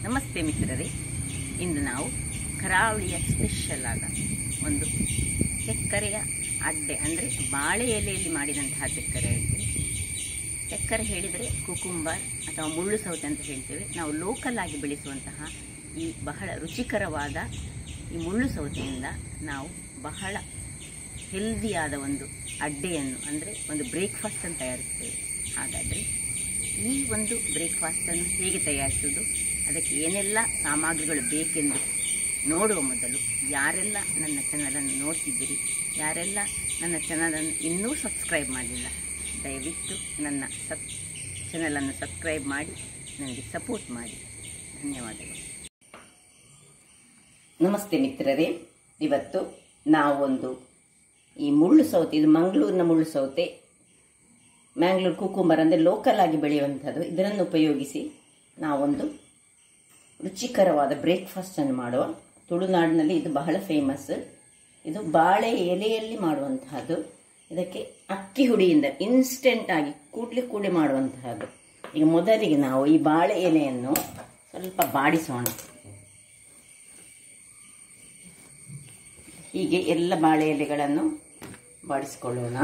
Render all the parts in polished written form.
ನಮಸ್ತೆ ಮಿತ್ರರೇ, ಇಂದು ನಾವು ಕರಾವಳಿಯ ಸ್ಪೆಷಲ್ ಆದ ಒಂದು ಚಕ್ಕರೆಯ ಅಡ್ಡೆ ಅಂದರೆ ಬಾಳೆ ಎಲೆಯಲ್ಲಿ ಮಾಡಿದಂತಹ ಚಕ್ಕರೆ ಅಡ್ಡೆ. ಚಕ್ಕರೆ ಹೇಳಿದರೆ ಕುಕುಂಬರ್ ಅಥವಾ ಮುಳ್ಳು ಸೌತೆ ಅಂತ ಹೇಳ್ತೇವೆ. ನಾವು ಲೋಕಲ್ ಆಗಿ ಬೆಳೆಸುವಂತಹ ಈ ಬಹಳ ರುಚಿಕರವಾದ ಈ ಮುಳ್ಳು ಸೌತೆಯಿಂದ ನಾವು ಬಹಳ ಹೆಲ್ದಿಯಾದ ಒಂದು ಅಡ್ಡೆಯನ್ನು ಅಂದರೆ ಒಂದು ಬ್ರೇಕ್ಫಾಸ್ಟನ್ನು ತಯಾರಿಸ್ತೇವೆ. ಹಾಗಾದರೆ ಈ ಒಂದು ಬ್ರೇಕ್ಫಾಸ್ಟನ್ನು ಹೇಗೆ ತಯಾರಿಸುವುದು, ಅದಕ್ಕೆ ಏನೆಲ್ಲ ಸಾಮಗ್ರಿಗಳು ಬೇಕೆಂದು ನೋಡುವ ಮೊದಲು ಯಾರೆಲ್ಲ ನನ್ನ ಚಾನಲನ್ನು ನೋಡ್ತಿದ್ದೀರಿ, ಯಾರೆಲ್ಲ ನನ್ನ ಚಾನಲನ್ನು ಇನ್ನೂ ಸಬ್ಸ್ಕ್ರೈಬ್ ಮಾಡಲಿಲ್ಲ, ದಯವಿಟ್ಟು ನನ್ನ ಚಾನಲನ್ನು ಸಬ್ಸ್ಕ್ರೈಬ್ ಮಾಡಿ ನನಗೆ ಸಪೋರ್ಟ್ ಮಾಡಿ. ಧನ್ಯವಾದಗಳು. ನಮಸ್ತೆ ಮಿತ್ರರೇ, ಇವತ್ತು ನಾವೊಂದು ಈ ಮುಳ್ಳು ಸೌತೆ, ಇದು ಮಂಗಳೂರಿನ ಮುಳ್ಳು ಸೌತೆ, ಮ್ಯಾಂಗ್ಳೂರು ಕುಕುಂಬರ್ ಅಂದರೆ ಲೋಕಲ್ ಆಗಿ ಬೆಳೆಯುವಂಥದ್ದು. ಇದನ್ನು ಉಪಯೋಗಿಸಿ ನಾವೊಂದು ರುಚಿಕರವಾದ ಬ್ರೇಕ್ಫಾಸ್ಟನ್ನು ಮಾಡುವ. ತುಳುನಾಡಿನಲ್ಲಿ ಇದು ಬಹಳ ಫೇಮಸ್. ಇದು ಬಾಳೆ ಎಲೆಯಲ್ಲಿ ಮಾಡುವಂತಹದ್ದು. ಇದಕ್ಕೆ ಅಕ್ಕಿ ಹುಡಿಯಿಂದ ಇನ್ಸ್ಟೆಂಟ್ ಆಗಿ ಕೂಡಲೇ ಮಾಡುವಂತಹದ್ದು. ಈಗ ಮೊದಲಿಗೆ ನಾವು ಈ ಬಾಳೆ ಎಲೆಯನ್ನು ಸ್ವಲ್ಪ ಬಾಡಿಸೋಣ. ಹೀಗೆ ಎಲ್ಲ ಬಾಳೆ ಎಲೆಗಳನ್ನು ಬಾಡಿಸಿಕೊಳ್ಳೋಣ.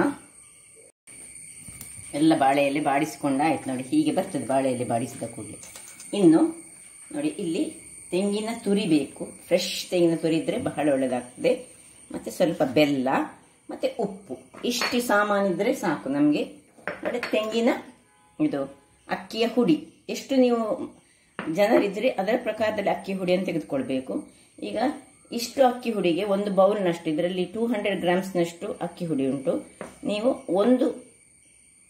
ಎಲ್ಲ ಬಾಳೆ ಎಲೆ ಬಾಡಿಸಿಕೊಂಡಾಯ್ತು ನೋಡಿ, ಹೀಗೆ ಬರ್ತದೆ ಬಾಳೆ ಎಲೆ ಬಾಡಿಸಿದ ಕೂಡಲೇ. ಇನ್ನು ನೋಡಿ, ಇಲ್ಲಿ ತೆಂಗಿನ ತುರಿ ಬೇಕು. ಫ್ರೆಶ್ ತೆಂಗಿನ ತುರಿ ಇದ್ರೆ ಬಹಳ ಒಳ್ಳೆಯದಾಗ್ತದೆ. ಮತ್ತು ಸ್ವಲ್ಪ ಬೆಲ್ಲ ಮತ್ತು ಉಪ್ಪು, ಇಷ್ಟು ಸಾಮಾನಿದ್ರೆ ಸಾಕು ನಮಗೆ. ನೋಡಿ, ತೆಂಗಿನ ಇದು ಅಕ್ಕಿಯ ಹುಡಿ, ಎಷ್ಟು ನೀವು ಜನರಿದ್ರೆ ಅದರ ಪ್ರಕಾರದಲ್ಲಿ ಅಕ್ಕಿ ಹುಡಿಯನ್ನು ತೆಗೆದುಕೊಳ್ಬೇಕು. ಈಗ ಇಷ್ಟು ಅಕ್ಕಿ ಹುಡಿಗೆ ಒಂದು ಬೌಲ್ನಷ್ಟು, ಇದರಲ್ಲಿ 200 ಗ್ರಾಮ್ಸ್ನಷ್ಟು ಅಕ್ಕಿ ಹುಡಿ ಉಂಟು. ನೀವು ಒಂದು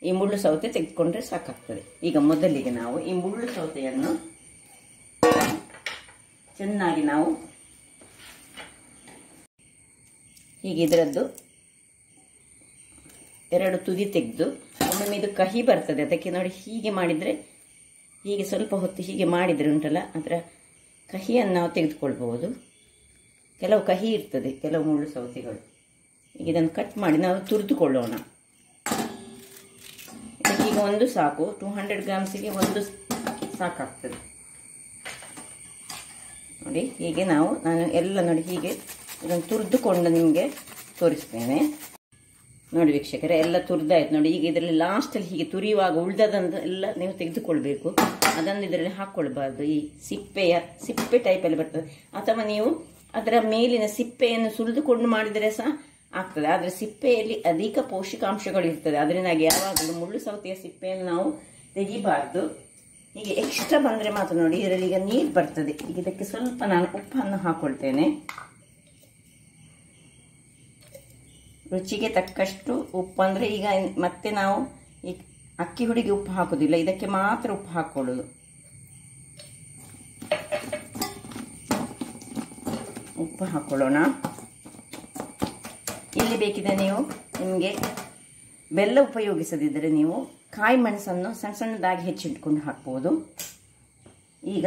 ಈ ಮುಳ್ಳು ಸೌತೆ ತೆಗೆದುಕೊಂಡ್ರೆ ಸಾಕಾಗ್ತದೆ. ಈಗ ಮೊದಲಿಗೆ ನಾವು ಈ ಮುಳ್ಳು ಸೌತೆಯನ್ನು ಚೆನ್ನಾಗಿ ನಾವು ಹೀಗೆ ಇದರದ್ದು 2 ತುದಿ ತೆಗೆದು, ಒಮ್ಮೊಮ್ಮೆ ಇದು ಕಹಿ ಬರ್ತದೆ, ಅದಕ್ಕೆ ನೋಡಿ ಹೀಗೆ ಮಾಡಿದರೆ, ಹೀಗೆ ಸ್ವಲ್ಪ ಹೊತ್ತು ಹೀಗೆ ಮಾಡಿದರೆ ಉಂಟಲ್ಲ, ಅದರ ಕಹಿಯನ್ನು ನಾವು ತೆಗೆದುಕೊಳ್ಬಹುದು. ಕೆಲವು ಕಹಿ ಇರ್ತದೆ ಕೆಲವು ಮುಳ್ಳು ಸೌತೆಗಳು. ಈಗ ಇದನ್ನು ಕಟ್ ಮಾಡಿ ನಾವು ತುರಿದುಕೊಳ್ಳೋಣ. ಈಗ ಒಂದು ಸಾಕು, 200 ಗ್ರಾಮ್ಸಿಗೆ ಒಂದು ಸಾಕಾಗ್ತದೆ ನೋಡಿ. ಹೀಗೆ ನಾನು ಎಲ್ಲ ನೋಡಿ ಹೀಗೆ ಇದನ್ನು ತುರಿದುಕೊಂಡು ನಿಮಗೆ ತೋರಿಸ್ತೇನೆ. ನೋಡಿ ವೀಕ್ಷಕರೇ, ಎಲ್ಲ ತುರಿದಾಯ್ತು ನೋಡಿ. ಈಗ ಇದರಲ್ಲಿ ಲಾಸ್ಟಲ್ಲಿ ಹೀಗೆ ತುರಿಯುವಾಗ ಉಳ್ದದಂದು ಎಲ್ಲ ನೀವು ತೆಗೆದುಕೊಳ್ಬೇಕು. ಅದನ್ನು ಇದರಲ್ಲಿ ಹಾಕ್ಕೊಳ್ಬಾರ್ದು. ಈ ಸಿಪ್ಪೆ ಟೈಪಲ್ಲಿ ಬರ್ತದೆ, ಅಥವಾ ನೀವು ಅದರ ಮೇಲಿನ ಸಿಪ್ಪೆಯನ್ನು ಸುಲಿದುಕೊಂಡು ಮಾಡಿದರೆ ಸಹ ಆಗ್ತದೆ. ಆದರೆ ಸಿಪ್ಪೆಯಲ್ಲಿ ಅಧಿಕ ಪೋಷಕಾಂಶಗಳು ಇರ್ತದೆ, ಅದರಿಂದಾಗಿ ಯಾವಾಗಲೂ ಮುಳ್ಳು ಸೌತೆಯ ಸಿಪ್ಪೆಯನ್ನು ನಾವು ತೆಗಿಬಾರ್ದು. ಹೀಗೆ ಎಕ್ಸ್ಟ್ರಾ ಬಂದರೆ ಮಾತ್ರ ನೋಡಿ, ಇದರಲ್ಲಿ ಈಗ ನೀರು ಬರ್ತದೆ. ಈಗ ಇದಕ್ಕೆ ಸ್ವಲ್ಪ ನಾನು ಉಪ್ಪನ್ನು ಹಾಕೊಳ್ತೇನೆ. ರುಚಿಗೆ ತಕ್ಕಷ್ಟು ಉಪ್ಪು, ಅಂದರೆ ಈಗ ಮತ್ತೆ ನಾವು ಈ ಅಕ್ಕಿ ಹುಡಿಗೆ ಉಪ್ಪು ಹಾಕೋದಿಲ್ಲ, ಇದಕ್ಕೆ ಮಾತ್ರ ಉಪ್ಪು ಹಾಕೊಳ್ಳೋದು. ಉಪ್ಪು ಹಾಕೊಳ್ಳೋಣ. ಇಲ್ಲಿ ಬೇಕಿದೆ ನೀವು, ನಿಮಗೆ ಬೆಲ್ಲ ಉಪಯೋಗಿಸದಿದ್ದರೆ ನೀವು ಕಾಯಿ ಮೆಣಸನ್ನು ಸಣ್ಣ ಸಣ್ಣದಾಗಿ ಹೆಚ್ಚಿಟ್ಕೊಂಡು ಹಾಕ್ಬೋದು. ಈಗ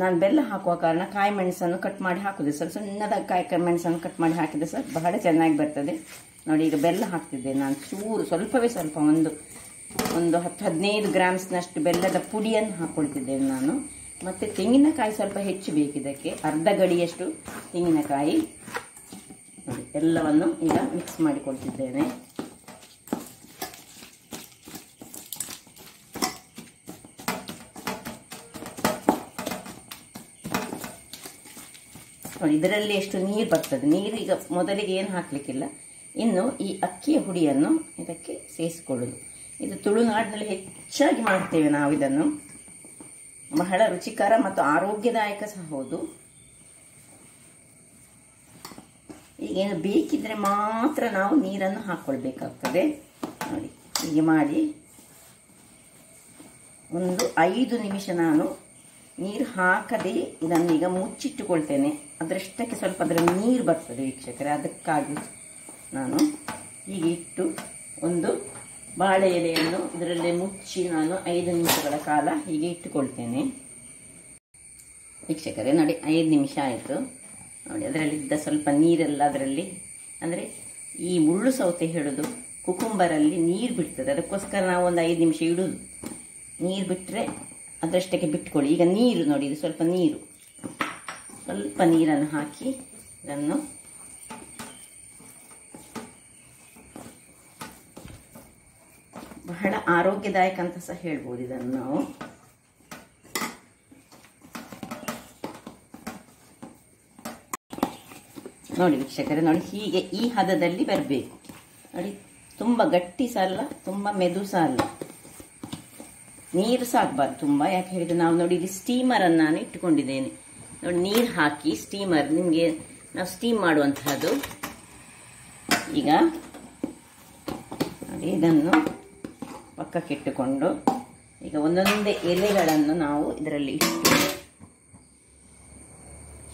ನಾನು ಬೆಲ್ಲ ಹಾಕುವ ಕಾರಣ ಕಾಯಿ ಮೆಣಸನ್ನು ಕಟ್ ಮಾಡಿ ಹಾಕುದು. ಸ್ವಲ್ಪ ಸಣ್ಣದಾಗಿ ಕಾಯಿ ಮೆಣಸನ್ನು ಕಟ್ ಮಾಡಿ ಹಾಕಿದರೆ ಸಹ ಬಹಳ ಚೆನ್ನಾಗಿ ಬರ್ತದೆ ನೋಡಿ. ಈಗ ಬೆಲ್ಲ ಹಾಕ್ತಿದ್ದೆ ನಾನು, ಸ್ವಲ್ಪವೇ ಸ್ವಲ್ಪ, ಒಂದು 10-15 ಗ್ರಾಮ್ಸ್ನಷ್ಟು ಬೆಲ್ಲದ ಪುಡಿಯನ್ನು ಹಾಕ್ಕೊಳ್ತಿದ್ದೇನೆ ನಾನು. ಮತ್ತು ತೆಂಗಿನಕಾಯಿ ಸ್ವಲ್ಪ ಹೆಚ್ಚು ಬೇಕಿದ್ದಕ್ಕೆ, ಅರ್ಧ ಗಡಿಯಷ್ಟು ತೆಂಗಿನಕಾಯಿ ನೋಡಿ. ಎಲ್ಲವನ್ನು ಈಗ ಮಿಕ್ಸ್ ಮಾಡಿಕೊಳ್ತಿದ್ದೇನೆ. ನೋಡಿ, ಇದರಲ್ಲಿ ಎಷ್ಟು ನೀರು ಬರ್ತದೆ. ನೀರು ಈಗ ಮೊದಲಿಗೆ ಏನು ಹಾಕ್ಲಿಕ್ಕಿಲ್ಲ. ಇನ್ನು ಈ ಅಕ್ಕಿಯ ಹುಡಿಯನ್ನು ಇದಕ್ಕೆ ಸೇರಿಸಿಕೊಳ್ಳುವುದು. ಇದು ತುಳುನಾಡಿನಲ್ಲಿ ಹೆಚ್ಚಾಗಿ ಮಾಡ್ತೇವೆ ನಾವು ಇದನ್ನು. ಬಹಳ ರುಚಿಕರ ಮತ್ತು ಆರೋಗ್ಯದಾಯಕ ಸಹ ಹೌದು. ಈಗೇನು ಬೇಕಿದ್ರೆ ಮಾತ್ರ ನಾವು ನೀರನ್ನು ಹಾಕ್ಕೊಳ್ಬೇಕಾಗ್ತದೆ ನೋಡಿ. ಹೀಗೆ ಮಾಡಿ ಒಂದು 5 ನಿಮಿಷ ನಾನು ನೀರು ಹಾಕದೆ ಇದನ್ನು ಈಗ ಮುಚ್ಚಿಟ್ಟುಕೊಳ್ತೇನೆ. ಅದರಷ್ಟಕ್ಕೆ ಸ್ವಲ್ಪ ಅದರಲ್ಲಿ ನೀರು ಬರ್ತದೆ ವೀಕ್ಷಕರೇ, ಅದಕ್ಕಾಗಿ ನಾನು ಹೀಗೆ ಇಟ್ಟು ಒಂದು ಬಾಳೆ ಎಲೆಯನ್ನು ಇದರಲ್ಲೇ ಮುಚ್ಚಿ ನಾನು 5 ನಿಮಿಷಗಳ ಕಾಲ ಹೀಗೆ ಇಟ್ಟುಕೊಳ್ತೇನೆ ವೀಕ್ಷಕರೇ. ನೋಡಿ, 5 ನಿಮಿಷ ಆಯಿತು ನೋಡಿ. ಅದರಲ್ಲಿದ್ದ ಸ್ವಲ್ಪ ನೀರೆಲ್ಲ ಅದರಲ್ಲಿ, ಅಂದರೆ ಈ ಮುಳ್ಳು ಸೌತೆ ಹಿಡಿದು ಕುಕುಂಬರಲ್ಲಿ ನೀರು ಬಿಡ್ತದೆ, ಅದಕ್ಕೋಸ್ಕರ ನಾವು ಒಂದು 5 ನಿಮಿಷ ಇಡುವುದು. ನೀರು ಬಿಟ್ಟರೆ ಅದರಷ್ಟಕ್ಕೆ ಬಿಟ್ಕೊಳ್ಳಿ. ಈಗ ನೀರು ನೋಡಿ, ಇದು ಸ್ವಲ್ಪ ನೀರನ್ನು ಹಾಕಿ ಇದನ್ನು ಬಹಳ ಆರೋಗ್ಯದಾಯಕ ಅಂತ ಸಹ ಹೇಳ್ಬೋದು ಇದನ್ನು ನಾವು. ನೋಡಿ ವೀಕ್ಷಕರೇ, ನೋಡಿ ಹೀಗೆ ಈ ಹದದಲ್ಲಿ ಬರಬೇಕು ನೋಡಿ. ತುಂಬ ಗಟ್ಟಿ ಸಹ ಅಲ್ಲ, ತುಂಬ ಮೆದು ಸಹ ಅಲ್ಲ, ನೀರು ಸಾಕಬಾರ್ದು ತುಂಬ. ಯಾಕೆ ಹೇಳಿದ್ರೆ ನಾವು ನೋಡಿ ಇಲ್ಲಿ ಸ್ಟೀಮರನ್ನು ನಾನು ಇಟ್ಟುಕೊಂಡಿದ್ದೇನೆ ನೋಡಿ. ನೀರು ಹಾಕಿ ಸ್ಟೀಮರ್, ನಿಮಗೆ ನಾವು ಸ್ಟೀಮ್ ಮಾಡುವಂತಹದ್ದು. ಈಗ ನೋಡಿ ಇದನ್ನು ಪಕ್ಕಕ್ಕಿಟ್ಟುಕೊಂಡು ಈಗ ಒಂದೊಂದೇ ಎಲೆಗಳನ್ನು ನಾವು ಇದರಲ್ಲಿ ಇಟ್ಟು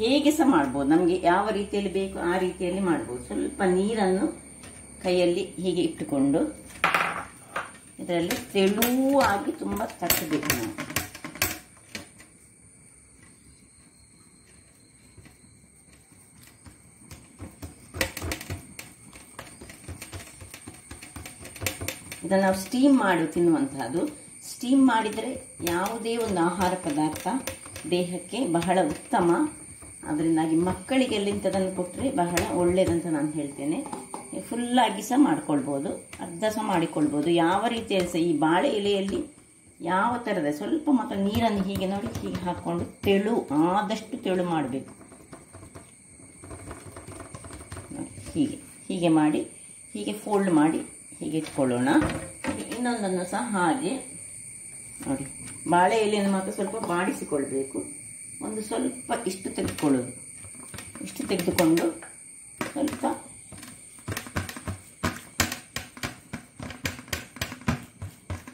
ಹೇಗೆ ಸಹ ಮಾಡ್ಬೋದು, ನಮಗೆ ಯಾವ ರೀತಿಯಲ್ಲಿ ಬೇಕು ಆ ರೀತಿಯಲ್ಲಿ ಮಾಡ್ಬೋದು. ಸ್ವಲ್ಪ ನೀರನ್ನು ಕೈಯಲ್ಲಿ ಹೀಗೆ ಇಟ್ಟುಕೊಂಡು ಇದರಲ್ಲಿ ತೆಳುವಾಗಿ ತುಂಬ ತಟ್ಟಬೇಕು ನಾವು. ಇದನ್ನು ನಾವು ಸ್ಟೀಮ್ ಮಾಡಿ ತಿನ್ನುವಂತಹದ್ದು. ಸ್ಟೀಮ್ ಮಾಡಿದರೆ ಯಾವುದೇ ಒಂದು ಆಹಾರ ಪದಾರ್ಥ ದೇಹಕ್ಕೆ ಬಹಳ ಉತ್ತಮ. ಅದರಿಂದಾಗಿ ಮಕ್ಕಳಿಗೆಲ್ಲ ಇಂಥದನ್ನು ಕೊಟ್ಟರೆ ಬಹಳ ಒಳ್ಳೆಯದಂತ ನಾನು ಹೇಳ್ತೇನೆ. ಫುಲ್ಲಾಗಿ ಸಹ ಮಾಡ್ಕೊಳ್ಬೋದು, ಅರ್ಧ ಸಹ ಮಾಡಿಕೊಳ್ಬೋದು. ಯಾವ ರೀತಿಯಲ್ಲಿ ಸಹ ಈ ಬಾಳೆ ಎಲೆಯಲ್ಲಿ ಯಾವ ಥರದ ಸ್ವಲ್ಪ ಮಾತ್ರ ನೀರನ್ನು ಹೀಗೆ ನೋಡಿ ಹೀಗೆ ಹಾಕ್ಕೊಂಡು ಆದಷ್ಟು ತೆಳು ಮಾಡಬೇಕು. ಹೀಗೆ ಮಾಡಿ ಹೀಗೆ ಫೋಲ್ಡ್ ಮಾಡಿ ಹೀಗೆ ಇಟ್ಕೊಳ್ಳೋಣ. ಇನ್ನೊಂದನ್ನು ಸಹ ಹಾಗೆ ನೋಡಿ, ಬಾಳೆ ಎಲೆಯನ್ನು ಮಾತ್ರ ಸ್ವಲ್ಪ ಬಾಡಿಸಿಕೊಳ್ಬೇಕು. ಒಂದು ಸ್ವಲ್ಪ ಇಷ್ಟು ತೆಗೆದುಕೊಳ್ಳೋದು, ಇಷ್ಟು ತೆಗೆದುಕೊಂಡು ಸ್ವಲ್ಪ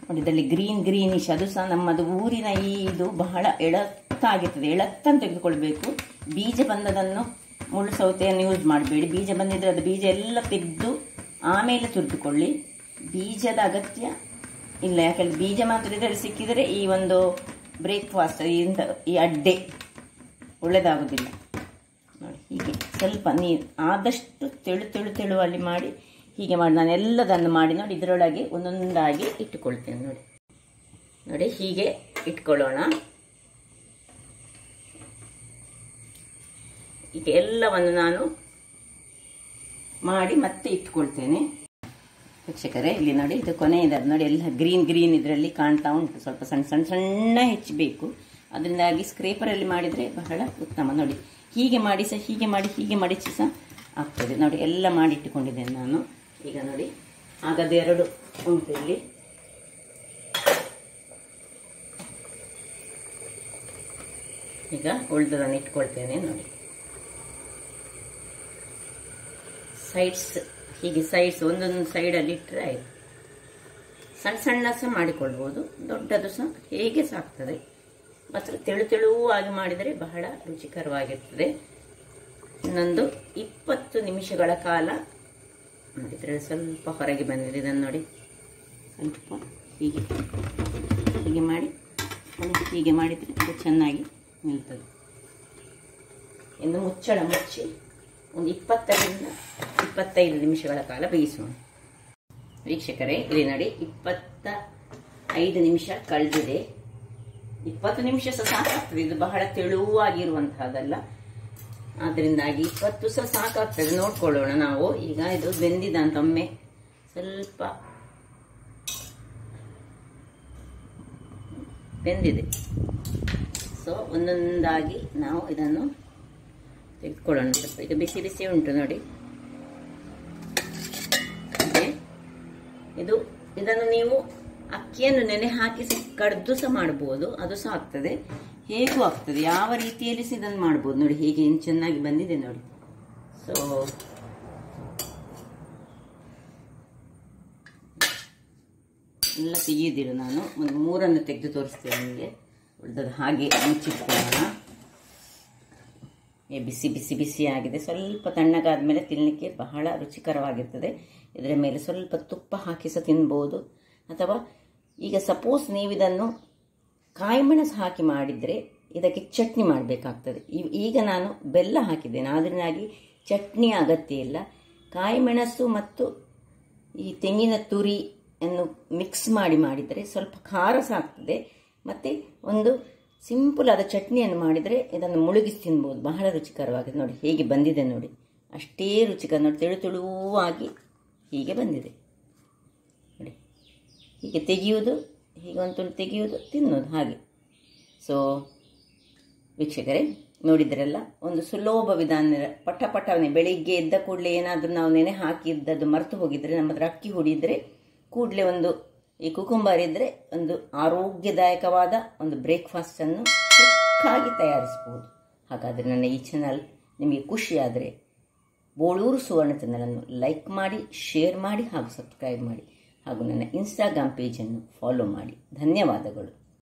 ನೋಡಿ ಇದರಲ್ಲಿ ಗ್ರೀನಿಶ್, ಅದು ಸಹ ನಮ್ಮದು ಊರಿನ ಇದು ಬಹಳ ಎಳತ್ತಾಗಿರ್ತದೆ. ಎಳತ್ತನ್ನು ತೆಗೆದುಕೊಳ್ಬೇಕು. ಬೀಜ ಬಂದದನ್ನು ಮುಳ್ಳು ಸೌತೆಯನ್ನು ಯೂಸ್ ಮಾಡಬೇಡಿ. ಬೀಜ ಬಂದಿದ್ರೆ ಅದು ಬೀಜ ಎಲ್ಲ ತೆಗೆದು ಆಮೇಲೆ ತುರಿದುಕೊಳ್ಳಿ. ಬೀಜದ ಅಗತ್ಯ ಇಲ್ಲ, ಯಾಕಂದ್ರೆ ಬೀಜ ಮಾತ್ರ ಇದರಲ್ಲಿ ಸಿಕ್ಕಿದರೆ ಈ ಒಂದು ಬ್ರೇಕ್ಫಾಸ್ಟ್ ಈ ಅಡ್ಡೆ ಒಳ್ಳೆಯದಾಗೋದಿಲ್ಲ. ನೋಡಿ ಹೀಗೆ ಸ್ವಲ್ಪ ನೀರು ಆದಷ್ಟು ತೆಳುವಲ್ಲಿ ಮಾಡಿ ಹೀಗೆ ಮಾಡಿ ನಾನು ಎಲ್ಲದನ್ನು ಮಾಡಿ ನೋಡಿ ಇದರೊಳಗೆ ಒಂದೊಂದಾಗಿ ಇಟ್ಟುಕೊಳ್ತೇನೆ. ನೋಡಿ ಹೀಗೆ ಇಟ್ಕೊಳ್ಳೋಣ. ಈಗ ಎಲ್ಲವನ್ನು ನಾನು ಮಾಡಿ ಮತ್ತೆ ಇಟ್ಕೊಳ್ತೇನೆ. ವೀಕ್ಷಕರೇ, ಇಲ್ಲಿ ನೋಡಿ ಇದು ಕೊನೆಯದಾದ ನೋಡಿ, ಎಲ್ಲ ಗ್ರೀನ್ ಇದರಲ್ಲಿ ಕಾಣ್ತಾ ಉಂಟು. ಸ್ವಲ್ಪ ಸಣ್ಣ ಹೆಚ್ಚಬೇಕು. ಅದರಿಂದಾಗಿ ಸ್ಕ್ರೇಪರಲ್ಲಿ ಮಾಡಿದರೆ ಬಹಳ ಉತ್ತಮ. ನೋಡಿ ಹೀಗೆ ಮಾಡಿ ಸಹ ಹೀಗೆ ಮಾಡಿ ಸಹ ಆಗ್ತದೆ. ನೋಡಿ ಎಲ್ಲ ಮಾಡಿ ಇಟ್ಟುಕೊಂಡಿದ್ದೇನೆ ನಾನು. ಈಗ ನೋಡಿ ಹಾಗಾದ 2 ಉಂಟು ಇಲ್ಲಿ. ಈಗ ಉಳಿದದನ್ನು ಇಟ್ಕೊಳ್ತೇನೆ. ನೋಡಿ ಸೈಡ್ಸ್ ಒಂದೊಂದು ಸೈಡಲ್ಲಿ ಇಟ್ಟರೆ ಆಯಿತು. ಸಣ್ಣ ಸಹ ಮಾಡಿಕೊಳ್ಬೋದು, ದೊಡ್ಡದು ಸಹ ಹೇಗೆ ಸಹ ಆಗ್ತದೆ. ಮಾತ್ರ ತೆಳುವಾಗಿ ಮಾಡಿದರೆ ಬಹಳ ರುಚಿಕರವಾಗಿರ್ತದೆ. ಇನ್ನೊಂದು 20 ನಿಮಿಷಗಳ ಕಾಲ ನೋಡಿದರೆ ಸ್ವಲ್ಪ ಹೊರಗೆ ಬಂದಿದೆ. ಇದನ್ನು ನೋಡಿ ಸ್ವಲ್ಪ ಹೀಗೆ ಮಾಡಿ ಹೀಗೆ ಮಾಡಿದರೆ ಅದು ಚೆನ್ನಾಗಿ ನಿಲ್ತದೆ. ಇನ್ನು ಮುಚ್ಚಳ ಮುಚ್ಚಿ ಒಂದು 20ರಿಂದ 25 ನಿಮಿಷಗಳ ಕಾಲ ಬೇಯಿಸೋಣ. ವೀಕ್ಷಕರೇ, ಇಲ್ಲಿ ನೋಡಿ 25 ನಿಮಿಷ ಕಳೆದಿದೆ. 20 ನಿಮಿಷ ಸಹ ಸಾಕಾಗ್ತದೆ. ಇದು ಬಹಳ ತೆಳುವಾಗಿರುವಂತಹದ್ದಲ್ಲ, ಆದ್ರಿಂದಾಗಿ 20 ಸಹ ಸಾಕಾಗ್ತದೆ. ನೋಡ್ಕೊಳ್ಳೋಣ ನಾವು. ಈಗ ಇದು ಬೆಂದಿದ ಅಂತ ಒಮ್ಮೆ ಸ್ವಲ್ಪ ಬೆಂದಿದೆ. ಸೊ ಒಂದೊಂದಾಗಿ ನಾವು ಇದನ್ನು ತೆಗೆದುಕೊಳ್ಳೋಣ. ಸ್ವಲ್ಪ ಇದು ಬಿಸಿ ಉಂಟು ನೋಡಿ. ಇದನ್ನು ನೀವು ಅಕ್ಕಿಯನ್ನು ನೆನೆ ಹಾಕಿ ಕಡ್ದು ಸಹ ಮಾಡಬಹುದು, ಅದು ಸಹ ಆಗ್ತದೆ. ಹೇಗೂ ಆಗ್ತದೆ, ಯಾವ ರೀತಿಯಲ್ಲಿ ಸಹ ಇದನ್ನು ಮಾಡಬಹುದು. ನೋಡಿ ಹೇಗೆ ಚೆನ್ನಾಗಿ ಬಂದಿದೆ ನೋಡಿ. ಸೊ ಎಲ್ಲ ತೆಗೆಯುವುದಿಲ್ಲ, ನಾನು ಒಂದು 3 ತೆಗೆದು ತೋರಿಸ್ತೇನೆ ನಿಮಗೆ. ಉಳಿದದ್ದು ಹಾಗೆ ಮುಚ್ಚಿಟ್ಕೊಳ್ಳೋಣ. ಬಿಸಿ ಆಗಿದೆ. ಸ್ವಲ್ಪ ತಣ್ಣಗಾದ್ಮೇಲೆ ತಿನ್ನಲಿಕ್ಕೆ ಬಹಳ ರುಚಿಕರವಾಗಿರ್ತದೆ. ಇದರ ಮೇಲೆ ಸ್ವಲ್ಪ ತುಪ್ಪ ಹಾಕಿ ಸಹ ತಿನ್ಬೋದು. ಅಥವಾ ಈಗ ಸಪೋಸ್ ನೀವು ಇದನ್ನು ಕಾಯಿ ಮೆಣಸು ಹಾಕಿ ಮಾಡಿದರೆ ಇದಕ್ಕೆ ಚಟ್ನಿ ಮಾಡಬೇಕಾಗ್ತದೆ. ಈಗ ನಾನು ಬೆಲ್ಲ ಹಾಕಿದ್ದೇನೆ, ಅದರಿಂದಾಗಿ ಚಟ್ನಿ ಅಗತ್ಯ ಇಲ್ಲ. ಕಾಯಿ ಮೆಣಸು ಮತ್ತು ಈ ತೆಂಗಿನ ತುರಿಯನ್ನು ಮಿಕ್ಸ್ ಮಾಡಿದರೆ ಸ್ವಲ್ಪ ಖಾರ ಸಹ ಆಗ್ತದೆ. ಮತ್ತು ಒಂದು ಸಿಂಪಲ್ ಆದ ಚಟ್ನಿಯನ್ನು ಮಾಡಿದರೆ ಇದನ್ನು ಮುಳುಗಿಸಿ ತಿನ್ಬೋದು. ಬಹಳ ರುಚಿಕರವಾಗಿದೆ. ನೋಡಿ ಹೇಗೆ ಬಂದಿದೆ ನೋಡಿ, ಅಷ್ಟೇ ರುಚಿಕರ ನೋಡಿ, ತೆಳುವಾಗಿ ಹೀಗೆ ಬಂದಿದೆ ನೋಡಿ. ಹೀಗೆ ತೆಗೆಯುವುದು, ಹೀಗೆ ಒಂದು ತುಂಡು ತೆಗೆಯುವುದು, ತಿನ್ನೋದು ಹಾಗೆ. ಸೊ ವೀಕ್ಷಕರೇ ನೋಡಿದ್ರಲ್ಲ, ಒಂದು ಸುಲಭ ವಿಧಾನ. ಪಟಪಟನೆ ಬೆಳಿಗ್ಗೆ ಎದ್ದ ಕೂಡಲೇ ಏನಾದರೂ ನಾವು ನೆನೆ ಹಾಕಿದ್ದದ್ದು ಮರೆತು ಹೋಗಿದ್ರೆ, ನಮ್ಮ ಹತ್ರ ಅಕ್ಕಿ ಹುಡಿದ್ರೆ ಕೂಡಲೇ ಒಂದು ಈ ಕುಕುಂಬರ್ ಇದ್ದರೆ ಒಂದು ಆರೋಗ್ಯದಾಯಕವಾದ ಒಂದು ಬ್ರೇಕ್ಫಾಸ್ಟನ್ನು ಚಿಕ್ಕಾಗಿ ತಯಾರಿಸ್ಬೋದು. ಹಾಗಾದರೆ ನನ್ನ ಈ ಚಾನಲ್ ನಿಮಗೆ ಖುಷಿಯಾದರೆ ಬೋಳೂರು ಸುವರ್ಣ ಚಾನಲನ್ನು ಲೈಕ್ ಮಾಡಿ, ಶೇರ್ ಮಾಡಿ ಹಾಗೂ ಸಬ್ಸ್ಕ್ರೈಬ್ ಮಾಡಿ ಹಾಗೂ ನನ್ನ ಇನ್ಸ್ಟಾಗ್ರಾಮ್ ಪೇಜನ್ನು ಫಾಲೋ ಮಾಡಿ. ಧನ್ಯವಾದಗಳು.